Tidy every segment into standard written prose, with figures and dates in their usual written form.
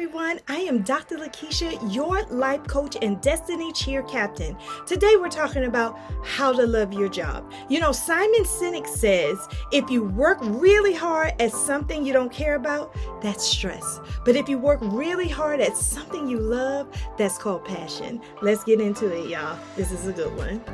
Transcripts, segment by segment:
everyone. I am Dr. Lakeisha, your life coach and destiny cheer captain. Today we're talking about how to love your job. You know, Simon Sinek says, if you work really hard at something you don't care about, that's stress. But if you work really hard at something you love, that's called passion. Let's get into it, y'all. This is a good one.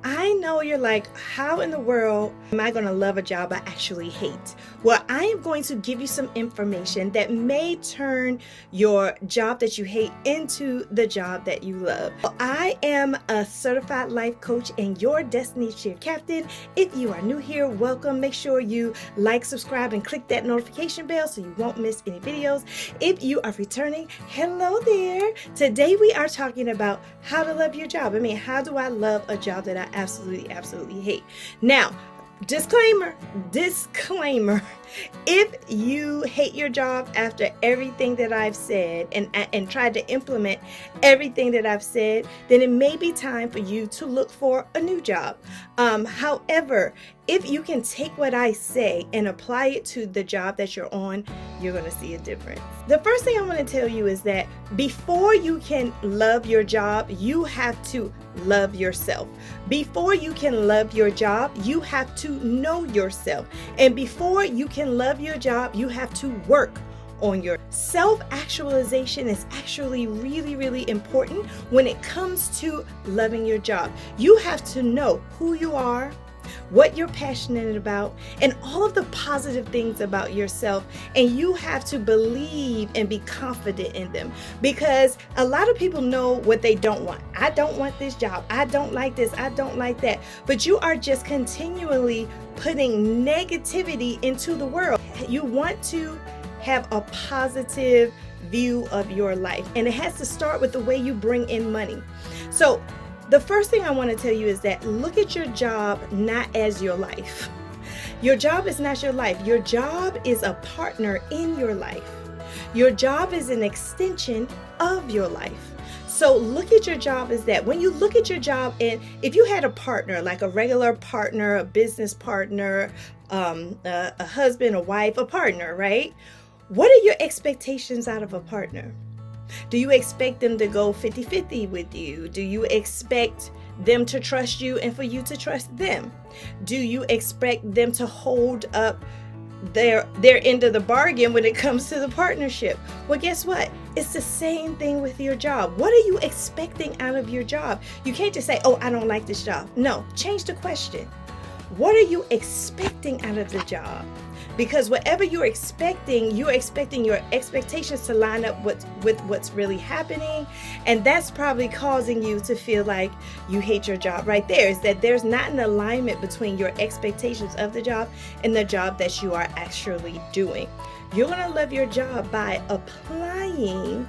I know you're like, how in the world am I going to love a job I actually hate? Well, I am going to give you some information that may turn your job that you hate into the job that you love. I am a certified life coach and your destiny cheer captain. If you are new here, welcome. Make sure you like, subscribe, and click that notification bell so you won't miss any videos. If you are returning, hello there. Today we are talking about how to love your job. I mean, how do I love a job that I absolutely hate? Now, disclaimer, if you hate your job after everything that I've said and tried to implement everything that I've said, then it may be time for you to look for a new job. However, if you can take what I say and apply it to the job that you're on, you're going to see a difference. The first thing I want to tell you is that before you can love your job, you have to love yourself. Before you can love your job, you have to know yourself. And before you can love your job, you have to work on your self-actualization. Is actually really important when it comes to loving your job. You have to know who you are, what you're passionate about, and all of the positive things about yourself, and you have to believe and be confident in them, because a lot of people know what they don't want. I don't want this job, I don't like this, I don't like that, but you are just continually putting negativity into the world. You want to have a positive view of your life, and it has to start with the way you bring in money. So the first thing I want to tell you is that look at your job not as your life. Your job is not your life. Your job is a partner in your life. Your job is an extension of your life. So look at your job as that. When you look at your job, and if you had a partner, like a regular partner, a business partner, a husband, a wife, a partner, right? What are your expectations out of a partner? Do you expect them to go 50-50 with you? Do you expect them to trust you and for you to trust them? Do you expect them to hold up their end of the bargain when it comes to the partnership? Well, guess what? It's the same thing with your job. What are you expecting out of your job? You can't just say, oh, I don't like this job. No, change the question. What are you expecting out of the job? Because whatever you're expecting your expectations to line up with what's really happening. And that's probably causing you to feel like you hate your job right there, is that there's not an alignment between your expectations of the job and the job that you are actually doing. You're going to love your job by applying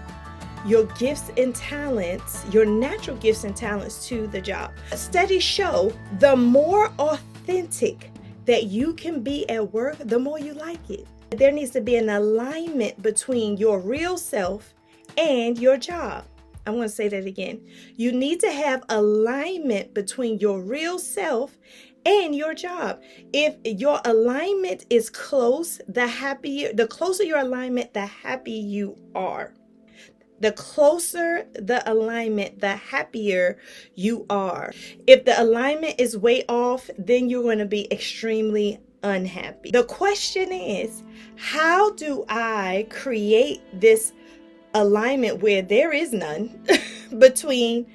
your gifts and talents, your natural gifts and talents to the job. Studies show the more authentic that you can be at work, the more you like it. There needs to be an alignment between your real self and your job. I'm going to say that again. You need to have alignment between your real self and your job. If your alignment is close, the closer your alignment, the happier you are. The closer the alignment, the happier you are. If the alignment is way off, then you're going to be extremely unhappy. The question is, how do I create this alignment where there is none between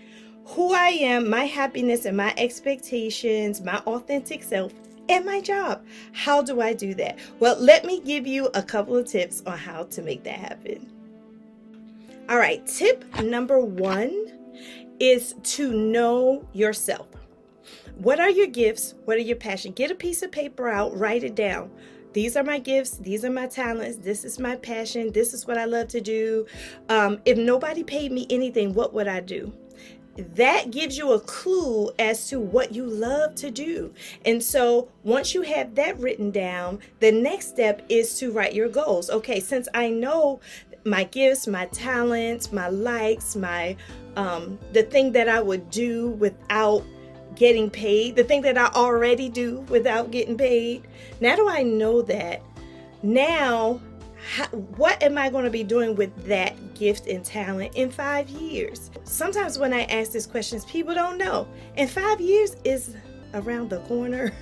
who I am, my happiness and my expectations, my authentic self, and my job? How do I do that? Well, let me give you a couple of tips on how to make that happen. All right, tip number 1 is to know yourself. What are your gifts? What are your passions? Get a piece of paper out, write it down. These are my gifts. These are my talents. This is my passion. This is what I love to do. If nobody paid me anything, what would I do? that gives you a clue as to what you love to do. And so once you have that written down, the next step is to write your goals. Okay, since I know my gifts, my talents, my likes, my the thing that I would do without getting paid, the thing that I already do without getting paid. Now do I know that? Now, what am I going to be doing with that gift and talent in 5 years? Sometimes when I ask these questions, people don't know. And 5 years is around the corner.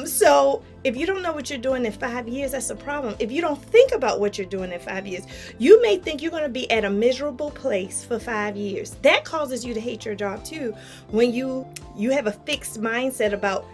So if you don't know what you're doing in 5 years, that's a problem. If you don't think about what you're doing in 5 years, you may think you're going to be at a miserable place for 5 years. That causes you to hate your job too. When you have a fixed mindset about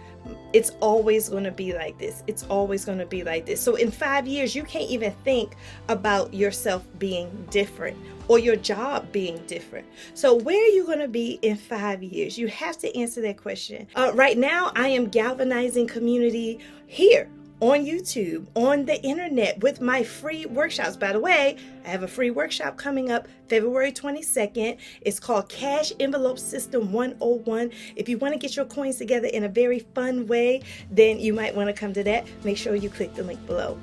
it's always going to be like this. It's always going to be like this. So in 5 years, you can't even think about yourself being different or your job being different. So where are you going to be in 5 years? You have to answer that question. Right now, I am galvanizing community here on YouTube, on the internet with my free workshops. By the way, I have a free workshop coming up February 22nd. It's called Cash Envelope System 101. If you want to get your coins together in a very fun way, then you might want to come to that. Make sure you click the link below.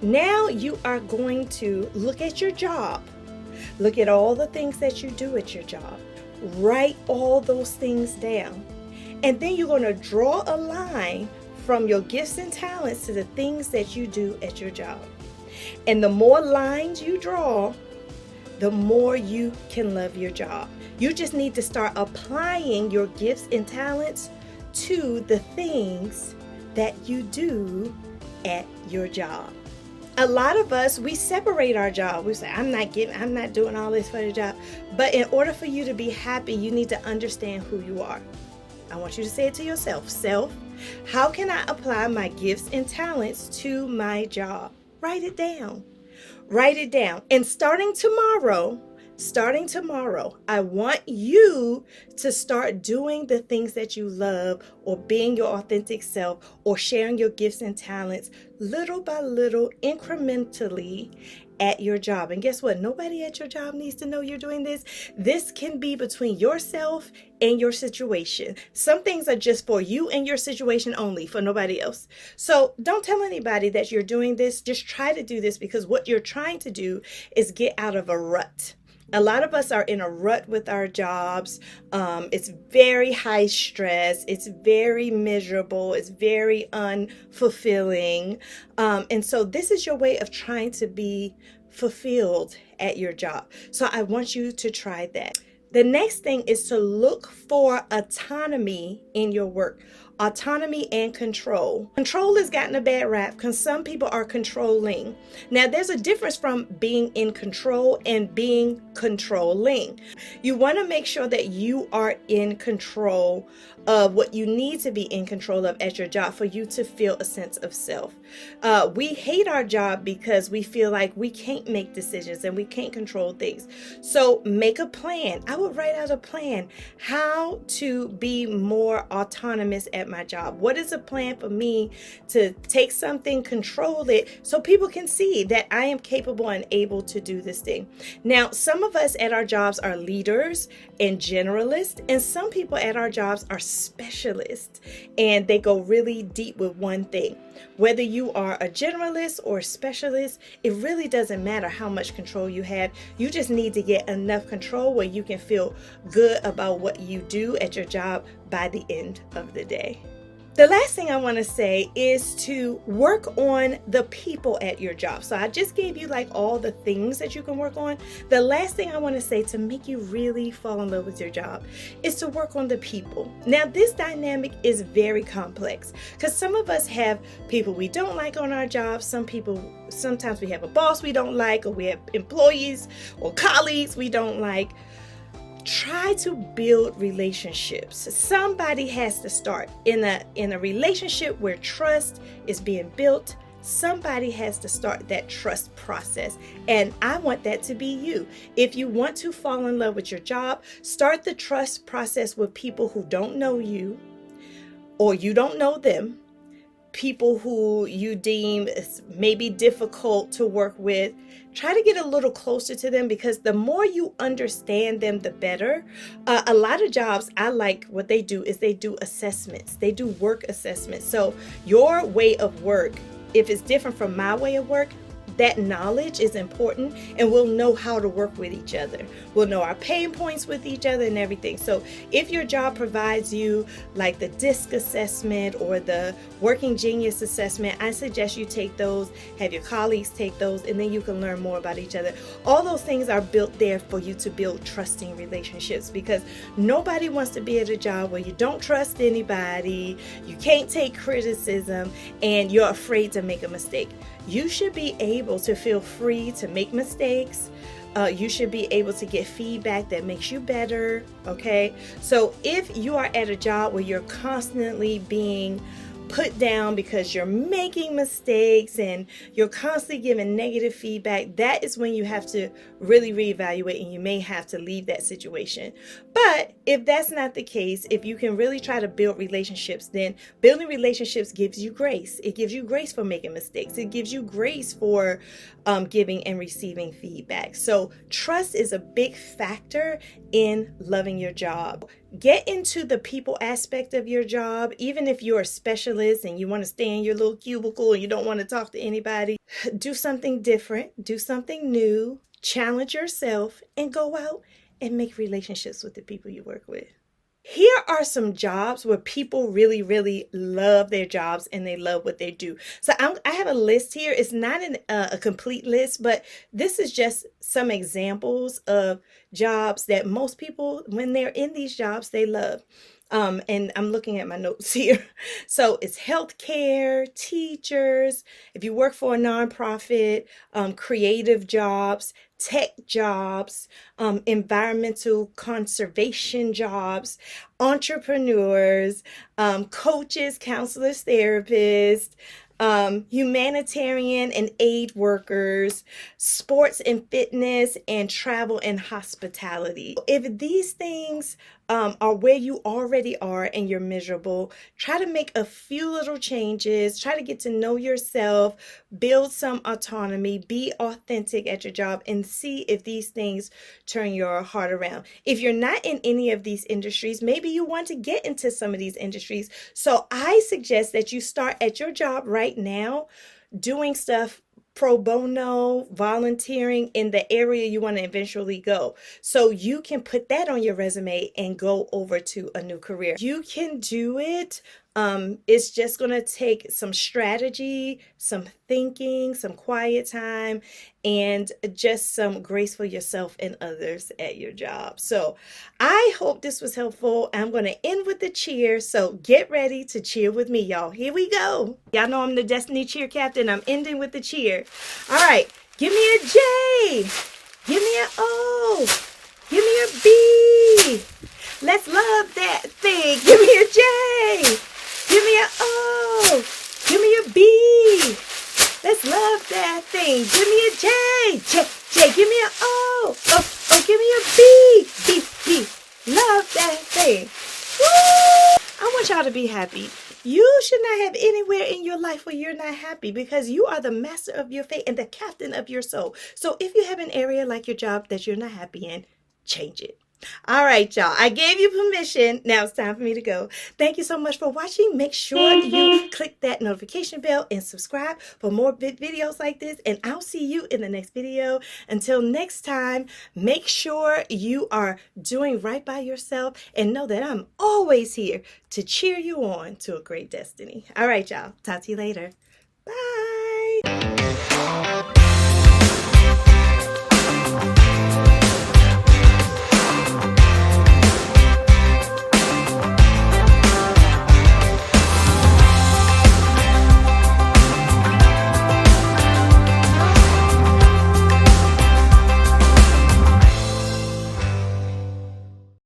Now you are going to look at your job. Look at all the things that you do at your job. Write all those things down. And then you're going to draw a line from your gifts and talents to the things that you do at your job. And the more lines you draw, the more you can love your job. You just need to start applying your gifts and talents to the things that you do at your job. A lot of us, we separate our job. We say, I'm not doing all this for the job. But in order for you to be happy, you need to understand who you are. I want you to say it to yourself. Self, how can I apply my gifts and talents to my job? Write it down. Write it down. And starting tomorrow, I want you to start doing the things that you love, or being your authentic self, or sharing your gifts and talents little by little, incrementally at your job. And guess what? Nobody at your job needs to know you're doing this. This can be between yourself and your situation. Some things are just for you and your situation only, for nobody else. So don't tell anybody that you're doing this. Just try to do this, because what you're trying to do is get out of a rut. A lot of us are in a rut with our jobs. It's very high stress. It's very miserable. It's very unfulfilling. And so this is your way of trying to be fulfilled at your job. So I want you to try that. The next thing is to look for autonomy in your work. Autonomy and control. Control has gotten a bad rap because some people are controlling. Now, there's a difference from being in control and being controlling. You want to make sure that you are in control of what you need to be in control of at your job for you to feel a sense of self. We hate our job because we feel like we can't make decisions and we can't control things. So make a plan. I would write out a plan how to be more autonomous at my job. What is a plan for me to take something, control it, so people can see that I am capable and able to do this thing. Now, some of us at our jobs are leaders and generalists, and some people at our jobs are specialists, and they go really deep with one thing. Whether you are a generalist or a specialist, it really doesn't matter how much control you have. You just need to get enough control where you can feel good about what you do at your job by the end of the day. The last thing I want to say is to work on the people at your job. So I just gave you like all the things that you can work on. The last thing I want to say to make you really fall in love with your job is to work on the people. Now, this dynamic is very complex because some of us have people we don't like on our jobs. Sometimes we have a boss we don't like, or we have employees or colleagues we don't like. Try to build relationships. Somebody has to start in a relationship where trust is being built. Somebody has to start that trust process, and I want that to be you. If you want to fall in love with your job, start the trust process with people who don't know you or you don't know them. people who you deem is maybe difficult to work with, try to get a little closer to them, because the more you understand them, the better. A lot of jobs, I like what they do is they do assessments. They do work assessments. So your way of work, if it's different from my way of work, that knowledge is important, and we'll know how to work with each other. We'll know our pain points with each other and everything. So if your job provides you like the DISC assessment or the Working Genius assessment, I suggest you take those, have your colleagues take those, and then you can learn more about each other. All those things are built there for you to build trusting relationships, because nobody wants to be at a job where you don't trust anybody, you can't take criticism, and you're afraid to make a mistake. You should be able to feel free to make mistakes. You should be able to get feedback that makes you better, okay? So if you are at a job where you're constantly being put down because you're making mistakes and you're constantly giving negative feedback, that is when you have to really reevaluate, and you may have to leave that situation. But if that's not the case, if you can really try to build relationships, then building relationships gives you grace. It gives you grace for making mistakes. It gives you grace for giving and receiving feedback. So trust is a big factor in loving your job. Get into the people aspect of your job. Even if you're a specialist and you want to stay in your little cubicle and you don't want to talk to anybody, do something different, do something new, challenge yourself, and go out and make relationships with the people you work with. Here are some jobs where people really, really love their jobs and they love what they do. So I have a list here. It's not a complete list, but this is just some examples of jobs that most people, when they're in these jobs, they love. And I'm looking at my notes here. So it's healthcare, teachers, if you work for a nonprofit, creative jobs, tech jobs, environmental conservation jobs, entrepreneurs, coaches, counselors, therapists, humanitarian and aid workers, sports and fitness, and travel and hospitality. If these things are where you already are and you're miserable, try to make a few little changes, try to get to know yourself, build some autonomy, be authentic at your job, and see if these things turn your heart around. If you're not in any of these industries, maybe you want to get into some of these industries. So I suggest that you start at your job right now doing stuff pro bono, volunteering in the area you want to eventually go. So you can put that on your resume and go over to a new career. You can do it. It's just going to take some strategy, some thinking, some quiet time, and just some grace for yourself and others at your job. So I hope this was helpful. I'm going to end with the cheer. So get ready to cheer with me, y'all. Here we go. Y'all know I'm the Destiny Cheer Captain. I'm ending with the cheer. All right. Give me a J. Give me an O. Give me a B. Let's love that thing. Give me a J. Give me an O. Give me a B. Let's love that thing. Give me a J. J. Give me an O. Oh, give me a B. B. Love that thing. Woo! I want y'all to be happy. You should not have anywhere in your life where you're not happy, because you are the master of your fate and the captain of your soul. So if you have an area like your job that you're not happy in, change it. All right, y'all. I gave you permission. Now it's time for me to go. Thank you so much for watching. Make sure you click that notification bell and subscribe for more videos like this. And I'll see you in the next video. Until next time, make sure you are doing right by yourself, and know that I'm always here to cheer you on to a great destiny. All right, y'all. Talk to you later. Bye.